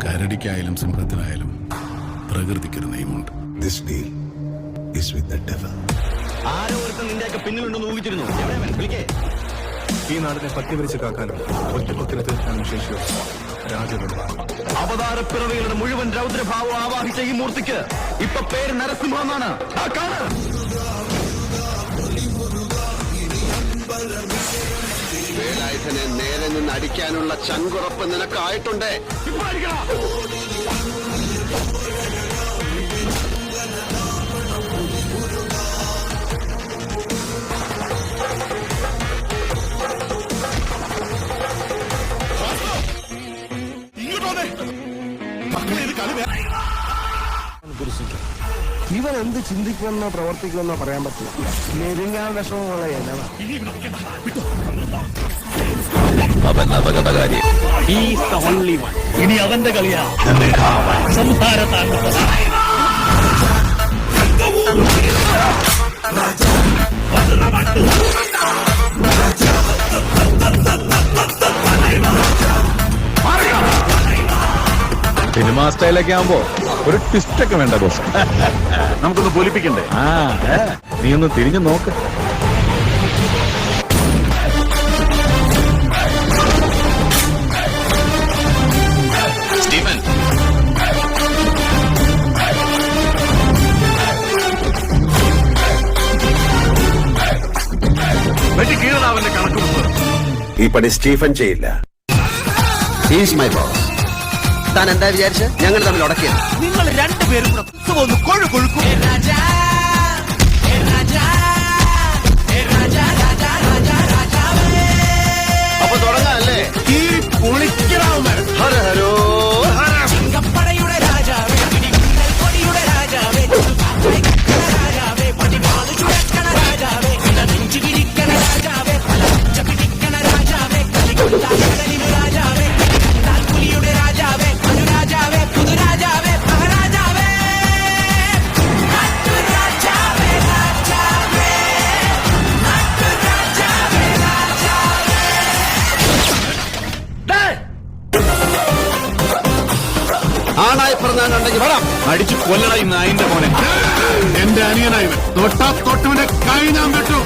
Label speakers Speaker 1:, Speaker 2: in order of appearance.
Speaker 1: കരടിക്കായാലും സിംഹത്തിനായാലും പ്രകൃതിക്കൊരു നിയമമുണ്ട്.
Speaker 2: This deal is with the devil.
Speaker 3: ആരോ ഒരുത്തൻ നിന്റെയൊക്കെ പിന്നിലുണ്ടെന്ന് ഊഹിച്ചിരുന്നു. വിളിക്കേ.
Speaker 4: ഈ നാടിനെ പറ്റിവരിച്ച് കാക്കാനും ഒറ്റക്കൊത്തിന് തീർക്കാനും ശേഷിയുള്ള രാജനിർമ്മാണം.
Speaker 3: അവതാരപ്പിറവികളുടെ മുഴുവൻ രൗദ്രഭാവം ആവാഹിച്ച ഈ മൂർത്തിക്ക് ഇപ്പൊ പേര് നരസിംഹ എന്നാണ്.
Speaker 5: വേലായുധനെ നേരെ നിന്ന് അടിക്കാനുള്ള ചങ്കുറപ്പ് നിനക്കായിട്ടുണ്ട്.
Speaker 6: ഇവൻ എന്ത് ചിന്തിക്കുമെന്നോ പ്രവർത്തിക്കുമെന്നോ പറയാൻ പറ്റില്ല. നെരുങ്ങാൻ വിഷമമുള്ള
Speaker 7: അവൻ അപകടകാരി.
Speaker 8: ഇനി അവന്റെ കളിയാ. സംഹാരത്താണ്
Speaker 7: സിനിമാ സ്റ്റൈലൊക്കെ ആവുമ്പോ ഒരു ട്വിസ്റ്റ് ഒക്കെ വേണ്ട ബോസ്.
Speaker 4: നമുക്കൊന്ന് പൊലിപ്പിക്കണ്ടേ?
Speaker 7: നീ ഒന്ന് തിരിഞ്ഞു നോക്ക്.
Speaker 5: സ്റ്റീഫൻ,
Speaker 4: കീഴനാവന്റെ കണക്ക്
Speaker 5: ഈ പണി സ്റ്റീഫൻ ചെയ്യില്ല. He's my boss. താൻ എന്താ വിചാരിച്ച് ഞങ്ങൾ തമ്മിൽ ഉടക്കിയത്?
Speaker 8: നിങ്ങൾ രണ്ടുപേരും ഒന്ന് കൊഴുകൊഴുക്കും.
Speaker 5: അപ്പൊ തുടങ്ങാല്ലേ?
Speaker 8: ഈ പൊളിക്കണവന്മാർ
Speaker 5: ഹര ഹരോ ഹര.
Speaker 8: സിംഗപ്പടയുടെ രാജാവേ, കൊടിയുടെ രാജാവേ, രാജാവേ, പടിവാള് ചുഴക്കണ രാജാവേ, നെഞ്ചു വിരിക്കണ രാജാവേ, പച്ച പിടിക്കണ രാജാവേ, കലികൊണ്ടാകലിന് രാജാവേ, പുലിയുടെ രാജാവേ, അനുരാജാവേ, പുതുരാജാവേ, മഹാരാജാവേ, നാട്ടുരാജാവേ, രാജാവേ, നാട്ടുരാജാവേ, രാജാവേ.
Speaker 5: ആണായി പറഞ്ഞാലുണ്ടെങ്കിൽ വരാം.
Speaker 4: അടിച്ചു കൊല്ലണ ഈ നായിന്റെ മോനെ. എന്റെ അനിയനായവൻ തൊട്ടാ തൊട്ടവന്റെ കൈ ഞാൻ വെട്ടു.